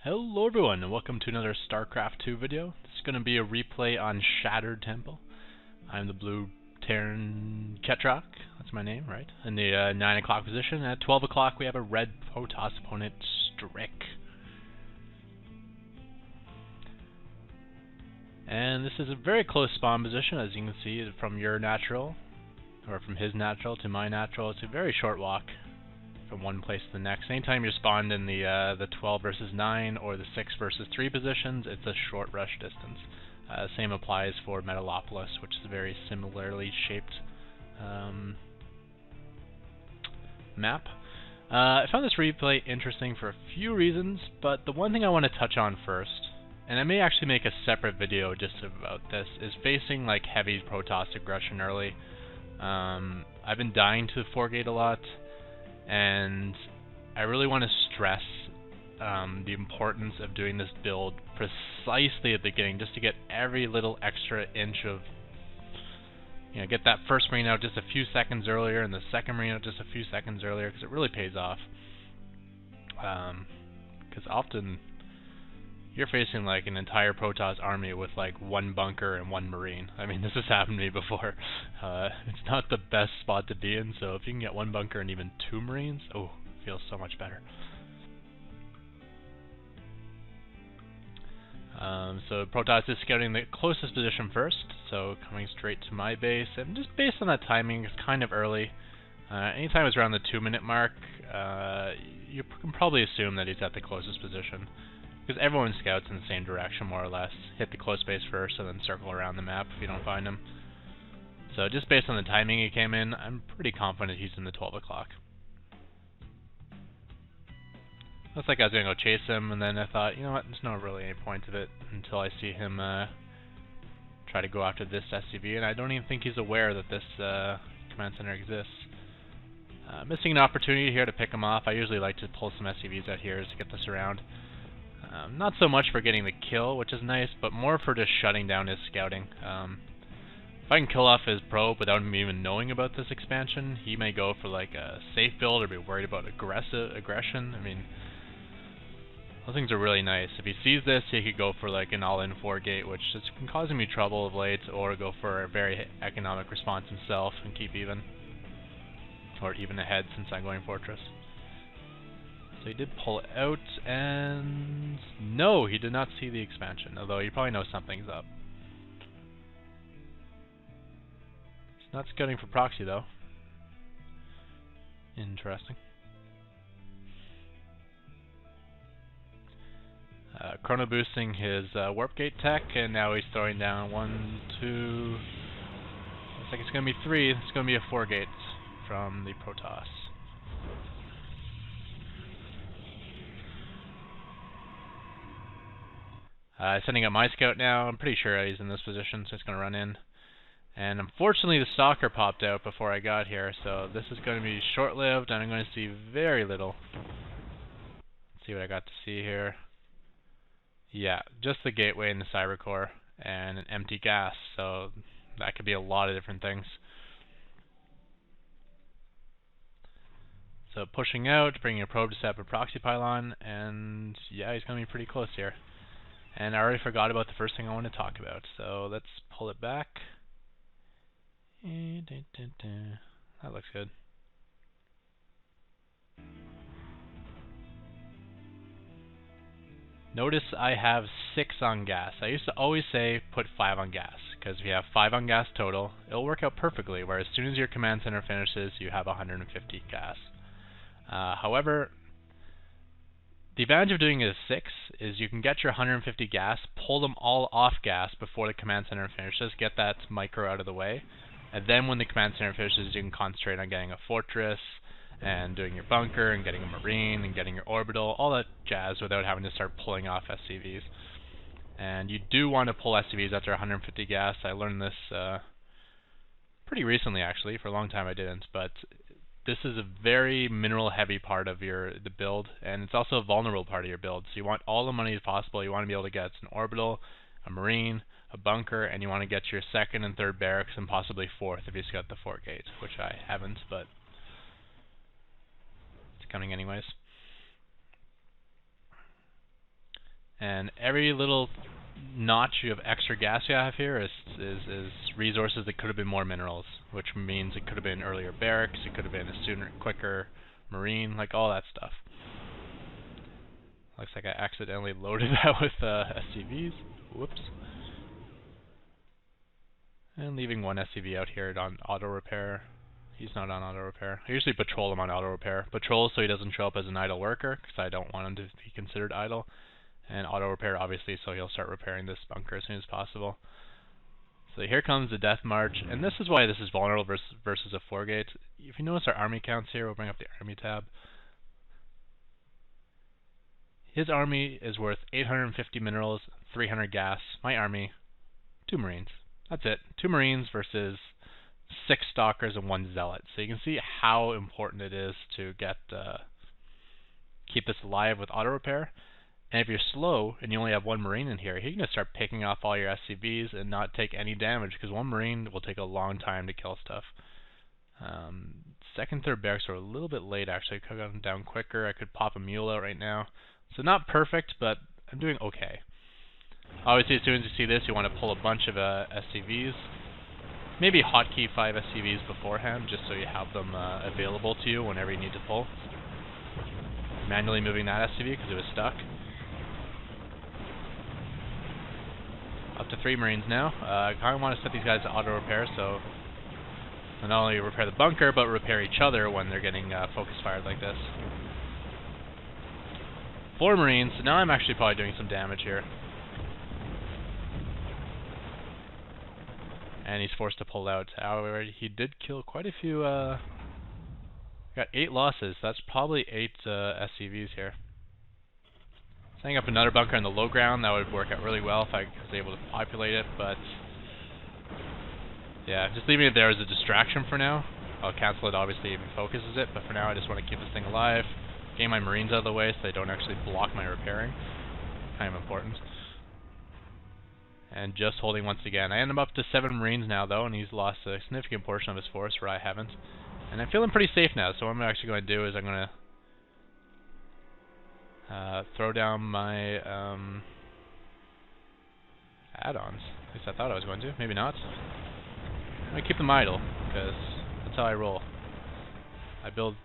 Hello everyone, and welcome to another Starcraft 2 video. This is going to be a replay on Shattered Temple. I'm the blue Terran Ketroc, that's my name, right? In the 9 o'clock position. At 12 o'clock we have a red Protoss opponent, Strick. And this is a very close spawn position, as you can see from your natural, or from his natural to my natural. It's a very short walk from one place to the next. Anytime you're spawned in the 12 versus 9 or the 6 versus 3 positions, it's a short rush distance. Same applies for Metalopolis, which is a very similarly shaped map. I found this replay interesting for a few reasons, but the one thing I want to touch on first, and I may actually make a separate video just about this, is facing like heavy Protoss aggression early. I've been dying to the 4-gate a lot, and I really want to stress the importance of doing this build precisely at the beginning, just to get every little extra inch of, get that first marine out just a few seconds earlier and the second marine out just a few seconds earlier, because it really pays off. Because often you're facing like an entire Protoss army with like one bunker and one marine. I mean, this has happened to me before. It's not the best spot to be in, so if you can get one bunker and even 2 marines, oh, it feels so much better. So Protoss is scouting the closest position first, so coming straight to my base, and just based on that timing, it's kind of early. Anytime it's around the 2-minute mark, you can probably assume that he's at the closest position, because everyone scouts in the same direction, more or less. Hit the close base first, and then circle around the map if you don't find him. So just based on the timing he came in, I'm pretty confident he's in the 12 o'clock. Looks like I was going to go chase him, and then I thought, you know what, there's not really any point of it until I see him try to go after this SCV, and I don't even think he's aware that this command center exists. Missing an opportunity here to pick him off. I usually like to pull some SCVs out here to get this around. Not so much for getting the kill, which is nice, but more for just shutting down his scouting. If I can kill off his probe without him even knowing about this expansion, he may go for like a safe build or be worried about aggression. I mean, those things are really nice. If he sees this, he could go for like an all-in 4-gate, which has been causing me trouble of late, or go for a very economic response himself and keep even, or even ahead since I'm going Fortress. So he did pull it out, and no, he did not see the expansion, although he probably knows something's up. He's not scouting for proxy, though. Interesting. Chrono boosting his warp gate tech, and now he's throwing down 1, 2. Looks like it's going to be 3. It's going to be a 4-gate from the Protoss. Sending up my scout now. I'm pretty sure he's in this position, so it's going to run in. And unfortunately the stalker popped out before I got here, so this is going to be short-lived, and I'm going to see very little. Let's see what I got to see here. Yeah, just the gateway and the cyber core, and an empty gas, so that could be a lot of different things. So pushing out, bringing a probe to set up a proxy pylon, and yeah, he's going to be pretty close here. And I already forgot about the first thing I want to talk about, so let's pull it back. That looks good. Notice I have 6 on gas. I used to always say put 5 on gas, because if you have 5 on gas total, it'll work out perfectly, where as soon as your command center finishes, you have 150 gas. However, the advantage of doing it as 6 is you can get your 150 gas, pull them all off gas before the command center finishes, get that micro out of the way, and then when the command center finishes, you can concentrate on getting a fortress, and doing your bunker, and getting a marine, and getting your orbital, all that jazz without having to start pulling off SCVs. And you do want to pull SCVs after 150 gas. I learned this pretty recently, actually. For a long time I didn't, but this is a very mineral-heavy part of the build, and it's also a vulnerable part of your build. So you want all the money as possible. You want to be able to get an orbital, a marine, a bunker, and you want to get your 2nd and 3rd barracks, and possibly 4th if you scout the 4-gate, which I haven't, but it's coming anyways. And every little notch of extra gas you have here is resources that could have been more minerals, which means it could have been earlier barracks, it could have been a sooner, quicker marine, like all that stuff. Looks like I accidentally loaded that with SCVs. Whoops. And leaving one SCV out here on auto repair. He's not on auto repair. I usually patrol him on auto repair. Patrol so he doesn't show up as an idle worker, because I don't want him to be considered idle. And auto repair obviously so he'll start repairing this bunker as soon as possible. So here comes the death march, and this is why this is vulnerable versus a 4-gate. If you notice our army counts here, we'll bring up the army tab. His army is worth 850 minerals, 300 gas. My army, 2 marines. That's it. 2 marines versus 6 stalkers and 1 zealot. So you can see how important it is to get keep this alive with auto repair. And if you're slow and you only have 1 marine in here, you're going to start picking off all your SCVs and not take any damage, because 1 marine will take a long time to kill stuff. Second, third barracks are a little bit late actually. I could have gotten down quicker. I could pop a mule out right now. So not perfect, but I'm doing okay. Obviously, as soon as you see this, you want to pull a bunch of SCVs. Maybe hotkey 5 SCVs beforehand, just so you have them available to you whenever you need to pull. Manually moving that SCV because it was stuck. Up to 3 marines now. I kind of want to set these guys to auto repair, so not only repair the bunker, but repair each other when they're getting focus fired like this. 4 marines, so now I'm actually probably doing some damage here. And he's forced to pull out. However, he did kill quite a few, got 8 losses, that's probably 8 SCVs here. Setting up another bunker on the low ground, that would work out really well if I was able to populate it, but yeah, just leaving it there as a distraction for now. I'll cancel it obviously if it focuses it, but for now I just want to keep this thing alive. Getting my marines out of the way so they don't actually block my repairing. Kind of important. And just holding once again. I end up to 7 marines now though, and he's lost a significant portion of his force where I haven't. And I'm feeling pretty safe now, so what I'm actually going to do is I'm going to throw down my add-ons. At least I thought I was going to. Maybe not. I'm going to keep them idle, because that's how I roll. I build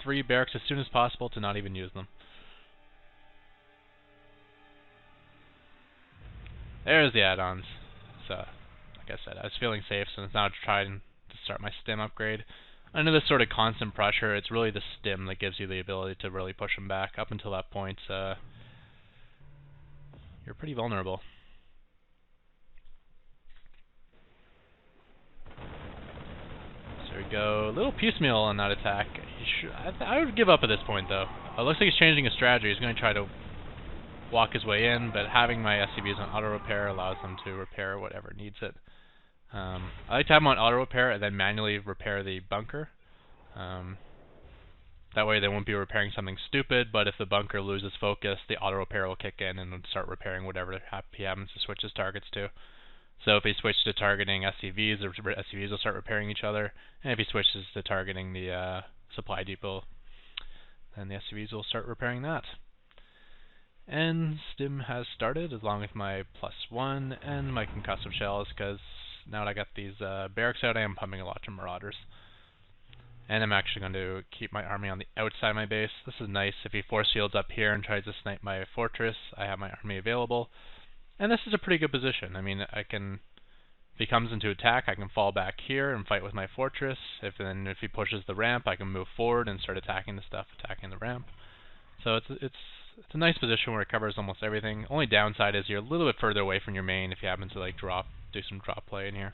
3 barracks as soon as possible to not even use them. There's the add-ons. So, like I said, I was feeling safe, so it's now trying to start my stim upgrade. Under this sort of constant pressure, it's really the stim that gives you the ability to really push them back. Up until that point, you're pretty vulnerable. So we go a little piecemeal on that attack. I would give up at this point, though. It looks like he's changing his strategy. He's going to try to walk his way in, but having my SCVs on auto repair allows them to repair whatever needs it. I like to have them on auto repair and then manually repair the bunker. That way they won't be repairing something stupid, but if the bunker loses focus, the auto repair will kick in and start repairing whatever he happens to switch his targets to. So if he switches to targeting SCVs, the SCVs will start repairing each other, and if he switches to targeting the supply depot, then the SCVs will start repairing that. And stim has started, along with my +1 and my concussive shells, because now that I got these barracks out, I am pumping a lot of marauders. And I'm actually going to keep my army on the outside of my base. This is nice. If he force fields up here and tries to snipe my fortress, I have my army available. And this is a pretty good position. I mean, if he comes into attack, I can fall back here and fight with my fortress. If he pushes the ramp, I can move forward and start attacking the stuff, attacking the ramp. So it's a nice position where it covers almost everything. Only downside is you're a little bit further away from your main if you happen to like do some drop play in here.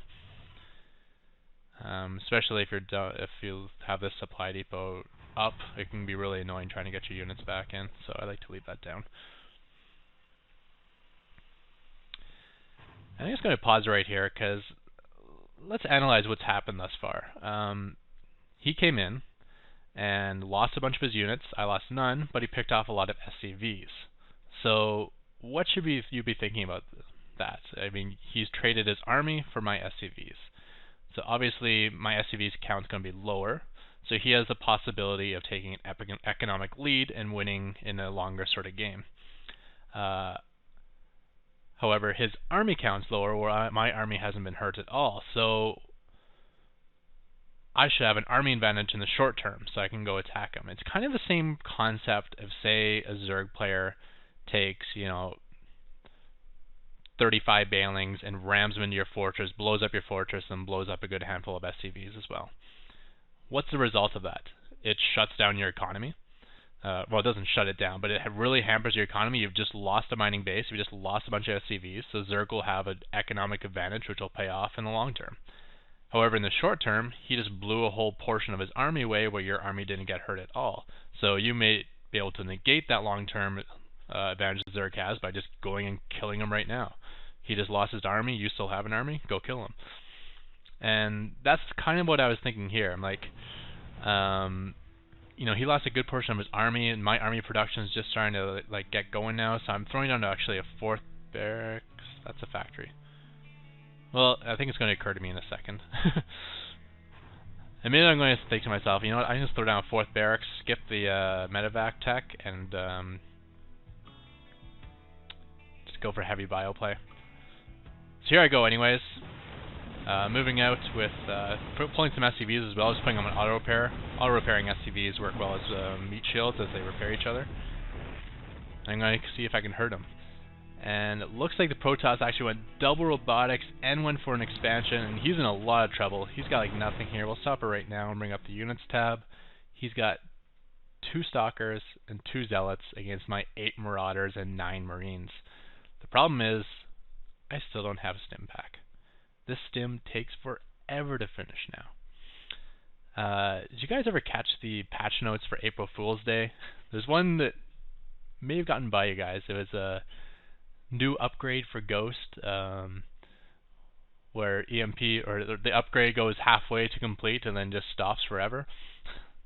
Especially if you have this supply depot up, it can be really annoying trying to get your units back in. So I like to leave that down. I'm just going to pause right here because let's analyze what's happened thus far. He came in and lost a bunch of his units. I lost none, but he picked off a lot of SCVs. So what should you be thinking about that? I mean, he's traded his army for my SCVs. So obviously my SCVs count is going to be lower, so he has the possibility of taking an economic lead and winning in a longer sort of game. However, his army count's lower, where my army hasn't been hurt at all. So I should have an army advantage in the short term, so I can go attack him. It's kind of the same concept of, say, a Zerg player takes, 35 Banelings and rams them into your fortress, blows up your fortress, and blows up a good handful of SCVs as well. What's the result of that? It shuts down your economy. Well, it doesn't shut it down, but it really hampers your economy. You've just lost a mining base. You've just lost a bunch of SCVs, so Zerg will have an economic advantage, which will pay off in the long term. However, in the short term, he just blew a whole portion of his army away where your army didn't get hurt at all. So you may be able to negate that long-term advantage that Zerg has by just going and killing him right now. He just lost his army. You still have an army. Go kill him. And that's kind of what I was thinking here. I'm like, he lost a good portion of his army, and my army production is just starting to get going now. So I'm throwing down to actually a 4th barracks. That's a factory. Well, I think it's going to occur to me in a second. And maybe I'm going to think to myself, you know what, I can just throw down a 4th barracks, skip the medevac tech, and just go for heavy bio play. So here I go anyways. Moving out with pulling some SCVs as well, just putting them on auto repair. Auto repairing SCVs work well as meat shields as they repair each other. I'm going to see if I can hurt them. And it looks like the Protoss actually went double robotics and went for an expansion, and he's in a lot of trouble. He's got nothing here. We'll stop it right now and bring up the units tab. He's got 2 Stalkers and 2 Zealots against my 8 Marauders and 9 Marines. The problem is, I still don't have a stim pack. This stim takes forever to finish now. Did you guys ever catch the patch notes for April Fool's Day? There's one that may have gotten by you guys. It was a new upgrade for Ghost, where EMP, or the upgrade goes halfway to complete and then just stops forever.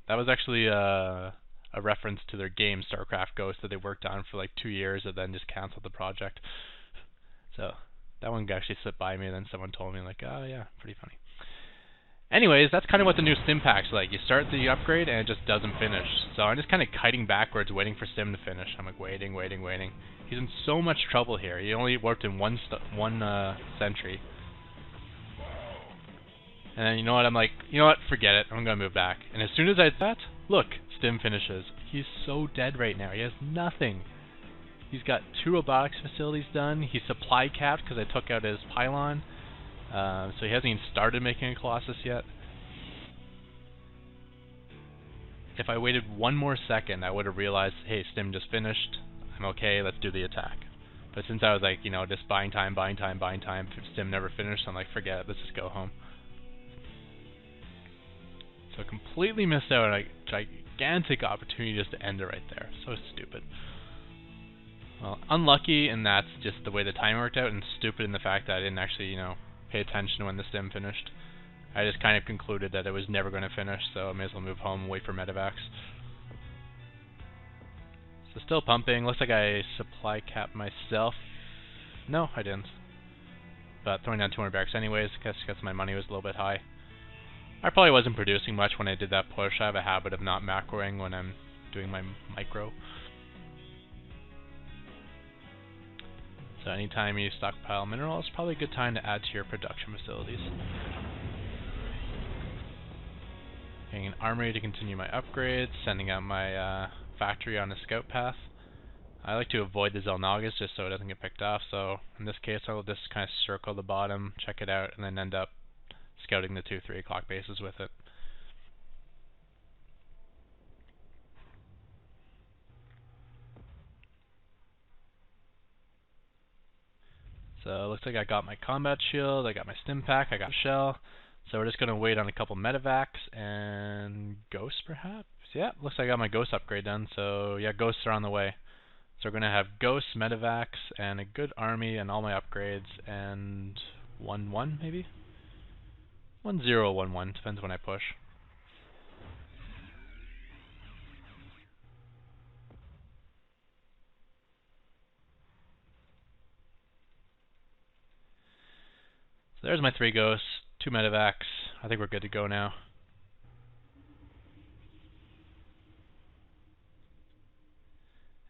That was actually a reference to their game, Starcraft Ghost, that they worked on for 2 years and then just canceled the project. So that one actually slipped by me, and then someone told me, oh yeah, pretty funny. Anyways, that's kind of what the new stim pack's like. You start the upgrade and it just doesn't finish. So I'm just kind of kiting backwards, waiting for stim to finish. I'm waiting. He's in so much trouble here. He only worked in one sentry. And then, you know what, I'm forget it. I'm going to move back. And as soon as I did that, look, stim finishes. He's so dead right now. He has nothing. He's got 2 robotics facilities done. He's supply capped because I took out his pylon. So he hasn't even started making a colossus yet. If I waited one more second, I would have realized, hey, stim just finished. I'm okay, let's do the attack. But since I was just buying time, stim never finished, I'm forget it, let's just go home. So completely missed out on a gigantic opportunity just to end it right there. So stupid. Well, unlucky, and that's just the way the time worked out, and stupid in the fact that I didn't actually, pay attention when the stim finished. I just kind of concluded that it was never going to finish, so I may as well move home and wait for medevacs. So still pumping. Looks like I supply capped myself. No, I didn't. But throwing down 200 barracks anyways, because my money was a little bit high. I probably wasn't producing much when I did that push. I have a habit of not macroing when I'm doing my micro. So anytime you stockpile minerals, it's probably a good time to add to your production facilities. Getting an armory to continue my upgrades, sending out my factory on a scout path. I like to avoid the Zelnagas just so it doesn't get picked off, so in this case I'll just kind of circle the bottom, check it out, and then end up scouting the 2 3 o'clock bases with it. So it looks like I got my combat shield, I got my stim pack, I got shell. So we're just going to wait on a couple medevacs and ghosts perhaps? Yeah, looks like I got my ghost upgrade done, so yeah, ghosts are on the way. So we're going to have ghosts, medevacs, and a good army and all my upgrades, and 1-1 maybe? 1-0-1-1, depends when I push. So there's my 3 ghosts, 2 medevacs. I think we're good to go now.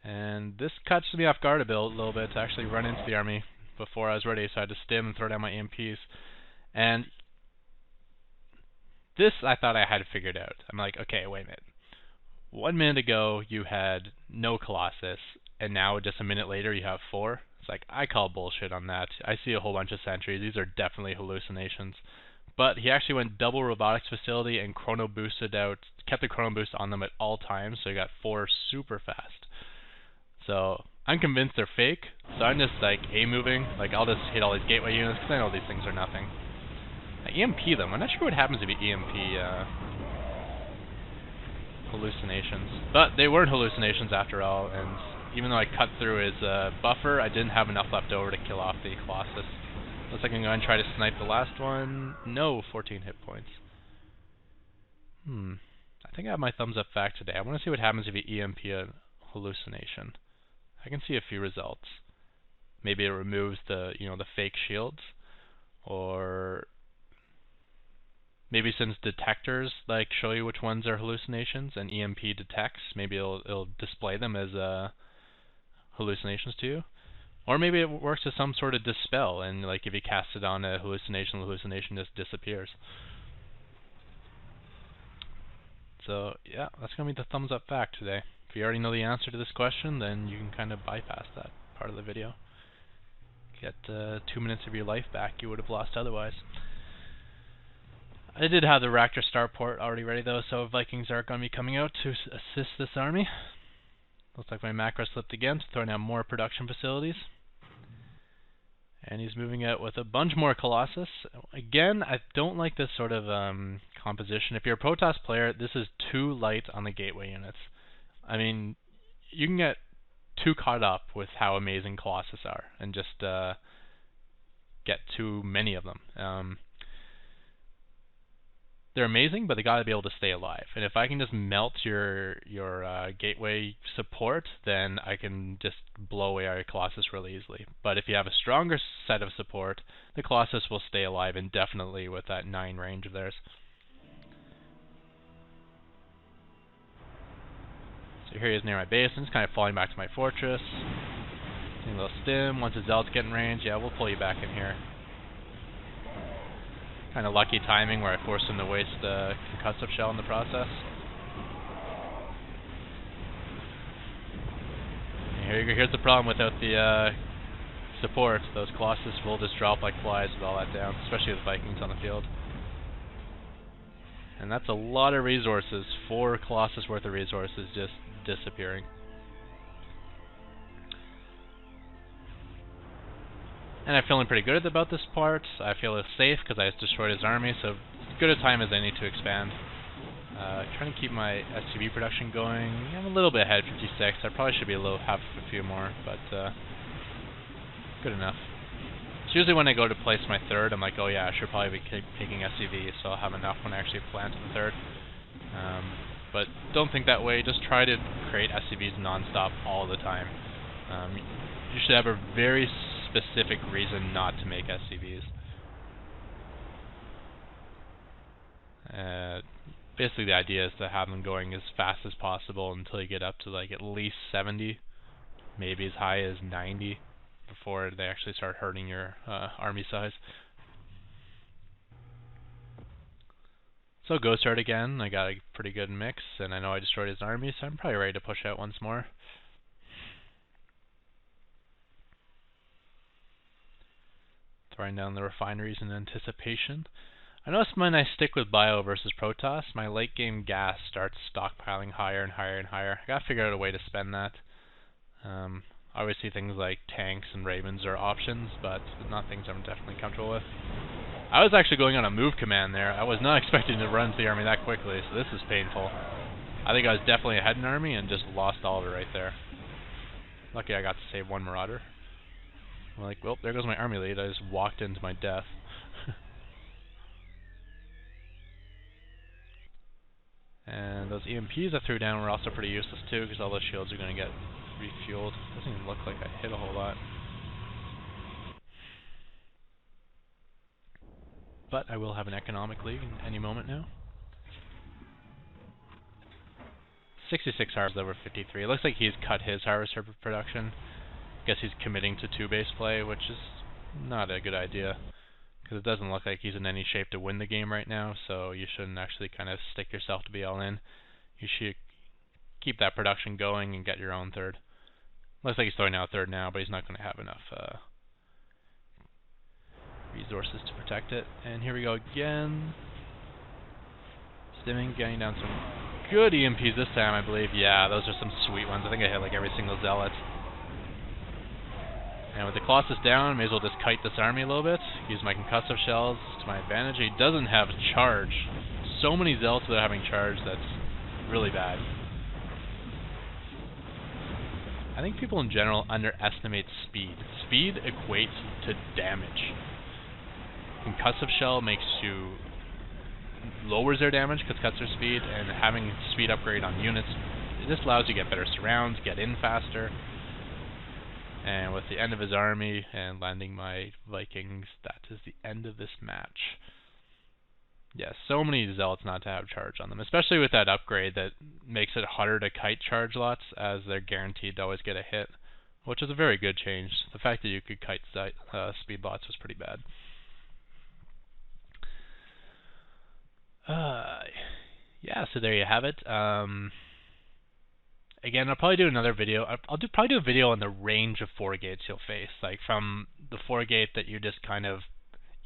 And this catches me off guard a little bit to actually run into the army before I was ready, so I had to stim and throw down my EMPs. And this I thought I had figured out. I'm like, okay, wait a minute. 1 minute ago you had no colossus, and now just a minute later you have 4. It's like, I call bullshit on that. I see a whole bunch of sentries. These are definitely hallucinations. But he actually went double robotics facility and chrono boosted out, kept the chrono boost on them at all times, so he got 4 super fast. So I'm convinced they're fake, so I'm just like A-moving. Like, I'll just hit all these gateway units, because I know these things are nothing. I EMP them. I'm not sure what happens if you EMP hallucinations. But they weren't hallucinations after all, and even though I cut through his buffer, I didn't have enough left over to kill off the colossus. Looks like I'm going to try to snipe the last one. No, 14 hit points. I think I have my thumbs up fact today. I want to see what happens if you EMP a hallucination. I can see a few results. Maybe it removes the, the fake shields, or maybe since detectors like show you which ones are hallucinations and EMP detects, maybe it'll display them as hallucinations to you. Or maybe it works as some sort of dispel, and like if you cast it on a hallucination, the hallucination just disappears. So yeah, that's going to be the thumbs up fact today. If you already know the answer to this question, then you can kind of bypass that part of the video. Get 2 minutes of your life back you would have lost otherwise. I did have the reactor starport already ready though, so Vikings are going to be coming out to assist this army. Looks like my macro slipped again, so throwing out more production facilities. And he's moving out with a bunch more colossus. Again, I don't like this sort of composition. If you're a Protoss player, this is too light on the gateway units. I mean, you can get too caught up with how amazing colossus are and just get too many of them. They're amazing, but they gotta be able to stay alive. And if I can just melt your gateway support, then I can just blow away our colossus really easily. But if you have a stronger set of support, the colossus will stay alive indefinitely with that 9 range of theirs. So here he is near my base. I'm just kind of falling back to my fortress. Doing a little stim. Once his zealots get in range, yeah, we'll pull you back in here. Kind of lucky timing where I forced him to waste a concussive shell in the process. And here's the problem without the support. Those colossus will just drop like flies with all that down, especially with Vikings on the field. And that's a lot of resources. 4 colossus worth of resources just disappearing. And I'm feeling pretty good about this part. I feel it's safe because I just destroyed his army, so as good a time as I need to expand. Trying to keep my SCV production going. I'm a little bit ahead, 56. I probably should be have a few more, but good enough. It's usually when I go to place my 3rd, I'm like, oh yeah, I should probably be taking SCV, so I'll have enough when I actually plant the 3rd. But don't think that way. Just try to create SCVs non-stop all the time. You should have a very specific reason not to make SCVs. Basically the idea is to have them going as fast as possible until you get up to like at least 70, maybe as high as 90, before they actually start hurting your army size. So Ghost Art again, I got a pretty good mix, and I know I destroyed his army, so I'm probably ready to push out once more. Throwing down the refineries in anticipation. I noticed when I stick with Bio versus Protoss, my late game gas starts stockpiling higher and higher and higher. I gotta figure out a way to spend that. Obviously things like tanks and Ravens are options, but not things I'm definitely comfortable with. I was actually going on a move command there. I was not expecting to run the army that quickly, so this is painful. I think I was definitely ahead in army and just lost all of it right there. Lucky I got to save 1 Marauder. I'm like, well, there goes my army lead. I just walked into my death. And those EMPs I threw down were also pretty useless too, because all those shields are going to get refueled. Doesn't even look like I hit a whole lot. But I will have an economic league in any moment now. 66 harvest over 53. It looks like he's cut his harvester production. Guess he's committing to 2 base play, which is not a good idea, because it doesn't look like he's in any shape to win the game right now, so you shouldn't actually kind of stick yourself to be all in. You should keep that production going and get your own third. Looks like he's throwing out third now, but he's not going to have enough resources to protect it. And here we go again. Stimming, getting down some good EMPs this time, I believe. Yeah, those are some sweet ones. I think I hit like every single zealot. And with the colossus down, may as well just kite this army a little bit. Use my concussive shells to my advantage. He doesn't have charge. So many zealots without having charge, that's really bad. I think people in general underestimate speed. Speed equates to damage. Concussive shell makes you lowers their damage because it cuts their speed, and having speed upgrade on units, it just allows you to get better surrounds, get in faster. And with the end of his army and landing my Vikings, that is the end of this match. Yeah, so many zealots not to have charge on them, especially with that upgrade that makes it harder to kite charge lots, as they're guaranteed to always get a hit, which is a very good change. The fact that you could kite speed lots was pretty bad. Yeah, so there you have it. Again, I'll probably do another video. I'll probably do a video on the range of 4 gates you'll face, like from the 4 gate that you just kind of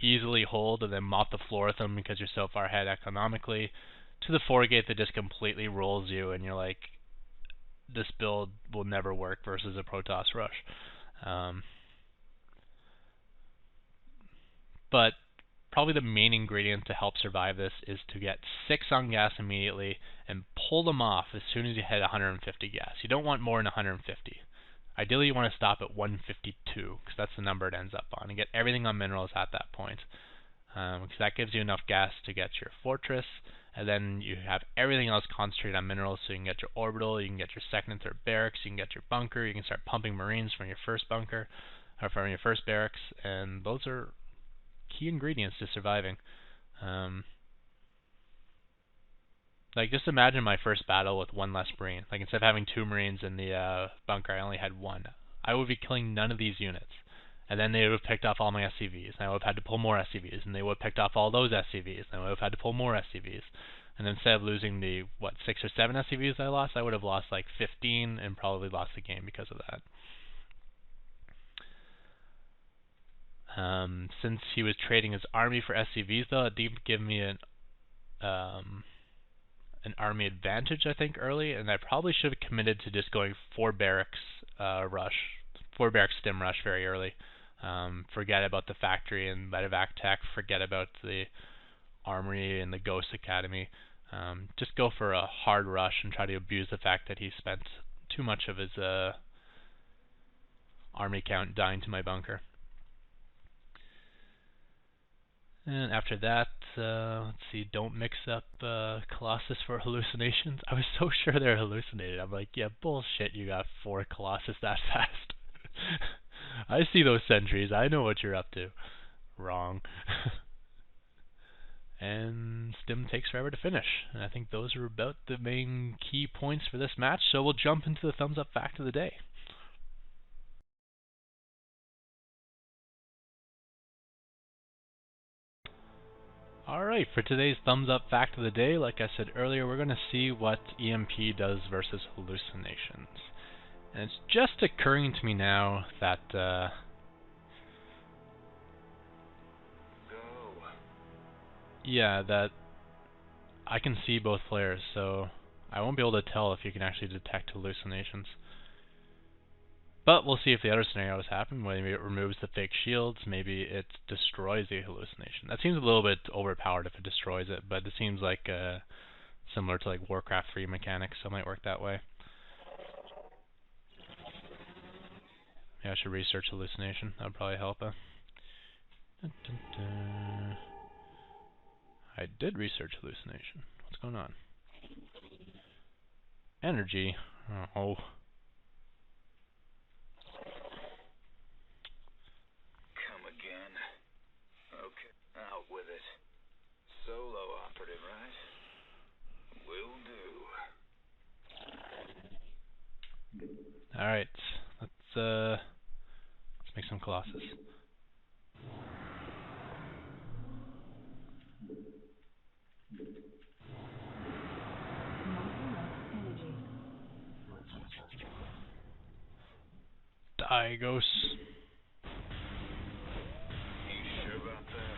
easily hold and then mop the floor with them because you're so far ahead economically, to the 4 gate that just completely rolls you and you're like, this build will never work versus a Protoss rush. But probably the main ingredient to help survive this is to get 6 on gas immediately and pull them off as soon as you hit 150 gas. You don't want more than 150. Ideally you want to stop at 152, because that's the number it ends up on, and get everything on minerals at that point. Because that gives you enough gas to get your fortress, and then you have everything else concentrated on minerals, so you can get your orbital, you can get your second and third barracks, you can get your bunker, you can start pumping marines from your first bunker, or from your first barracks, and those are key ingredients to surviving. Like, just imagine my first battle with 1 less marine. Like, instead of having 2 marines in the bunker, I only had 1. I would be killing none of these units. And then they would have picked off all my SCVs, and I would have had to pull more SCVs, and they would have picked off all those SCVs, and I would have had to pull more SCVs. And instead of losing the, 6 or 7 SCVs I lost, I would have lost like 15 and probably lost the game because of that. Since he was trading his army for SCVs, though, it did give me an army advantage, I think, early, and I probably should have committed to just going 4 barracks rush, 4 barracks stim rush very early. Forget about the factory and medevac tech, forget about the armory and the Ghost Academy. Just go for a hard rush and try to abuse the fact that he spent too much of his army count dying to my bunker. And after that, let's see, don't mix up Colossus for hallucinations. I was so sure they're hallucinated. I'm like, yeah, bullshit, you got 4 Colossus that fast. I see those sentries, I know what you're up to. Wrong. And Stim takes forever to finish. And I think those are about the main key points for this match, so we'll jump into the thumbs up fact of the day. Alright, for today's thumbs up fact of the day, like I said earlier, we're going to see what EMP does versus hallucinations. And it's just occurring to me now that yeah, that I can see both players, so I won't be able to tell if you can actually detect hallucinations. But we'll see if the other scenarios happen. Maybe it removes the fake shields, maybe it destroys the hallucination. That seems a little bit overpowered if it destroys it, but it seems like similar to like Warcraft 3 mechanics, so it might work that way. Yeah, I should research hallucination. That would probably help. I did research hallucination. What's going on? Energy. Oh. Come again. Okay, out with it. Solo operative, right? Will do. Alright. Let's make some Colossus. Die, ghosts. You sure about that?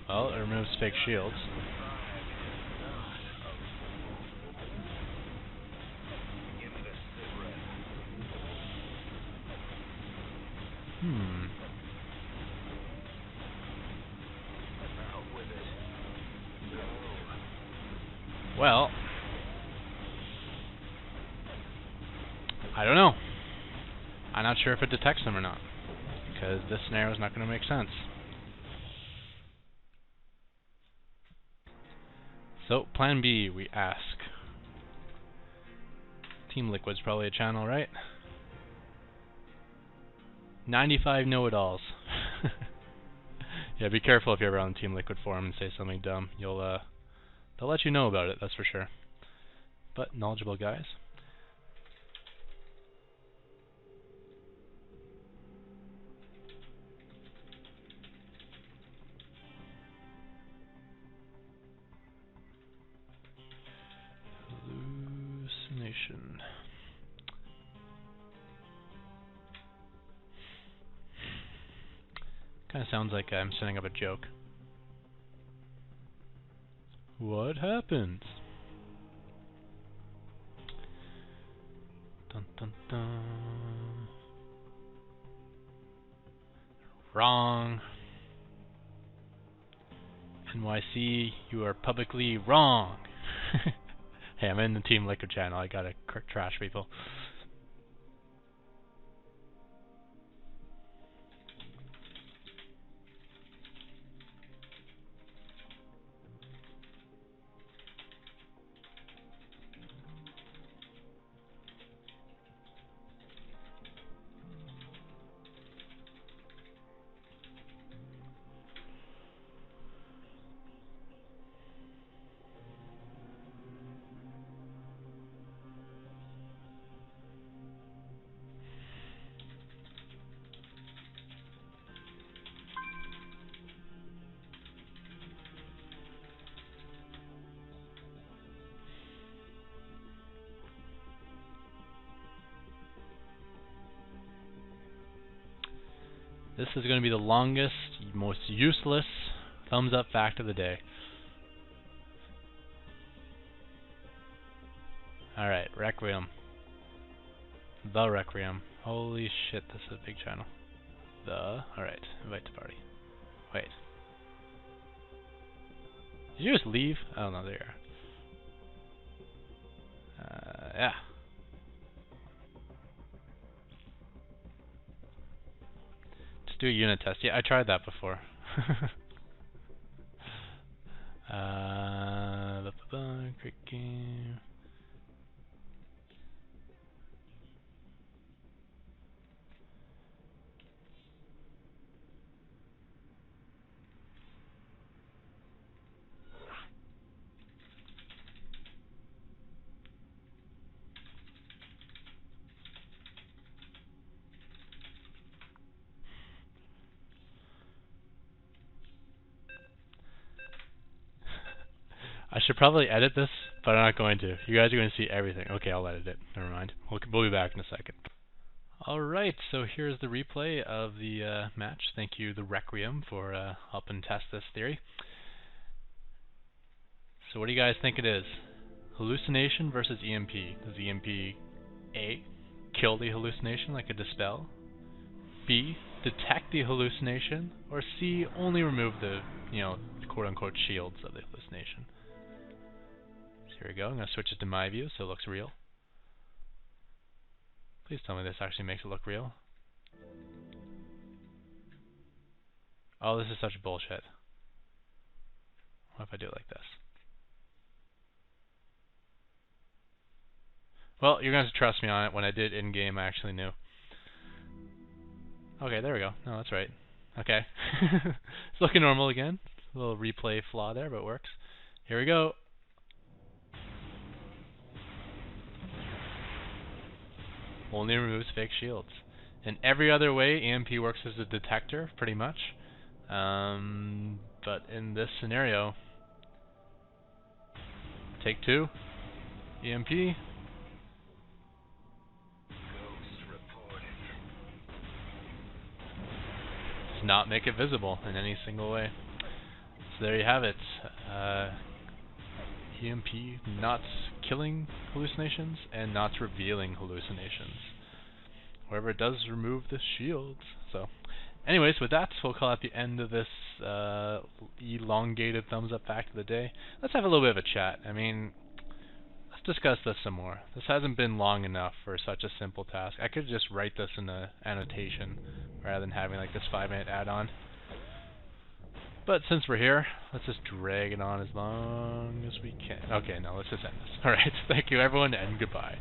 Well, it removes fake shields. Give me the sit rep. Out with it. Go. Well, I don't know. I'm not sure if it detects them or not, because this scenario is not going to make sense. So, plan B, we ask. Team Liquid's probably a channel, right? 95 know-it-alls. Yeah, be careful if you're ever on the Team Liquid forum and say something dumb. They'll let you know about it, that's for sure. But knowledgeable guys. Hallucination. Kind of sounds like I'm setting up a joke. What happened? Dun dun dun. Wrong. NYC, you are publicly wrong. Hey, I'm in the Team Liquid channel. I gotta trash people. This is going to be the longest, most useless thumbs up fact of the day. Alright, Requiem. The Requiem. Holy shit, this is a big channel. Alright, invite to party. Wait. Did you just leave? Oh no, there you are. Yeah. Just do a unit test. Yeah, I tried that before. Quick game. I should probably edit this, but I'm not going to. You guys are going to see everything. Okay, I'll edit it. Never mind. We'll be back in a second. Alright, so here's the replay of the match. Thank you, the Requiem, for helping test this theory. So what do you guys think it is? Hallucination versus EMP. Does EMP A, kill the hallucination like a dispel? B, detect the hallucination? Or C, only remove the, quote-unquote shields of the hallucination? So here we go. I'm going to switch it to my view so it looks real. Please tell me this actually makes it look real. Oh, this is such bullshit. What if I do it like this? Well, you're going to have to trust me on it. When I did in-game, I actually knew. Okay, there we go. No, that's right. Okay. It's looking normal again. A little replay flaw there, but it works. Here we go. Only removes fake shields. In every other way, EMP works as a detector, pretty much. But in this scenario, take 2, EMP. Ghost reporting. Does not make it visible in any single way. So there you have it. EMP not killing hallucinations and not revealing hallucinations. However, it does remove the shields. So, anyways, with that, we'll call it the end of this elongated thumbs up fact of the day. Let's have a little bit of a chat. I mean, let's discuss this some more. This hasn't been long enough for such a simple task. I could just write this in the annotation rather than having like this 5-minute add-on. But since we're here, let's just drag it on as long as we can. Okay, no, let's just end this. Alright, thank you everyone, and goodbye.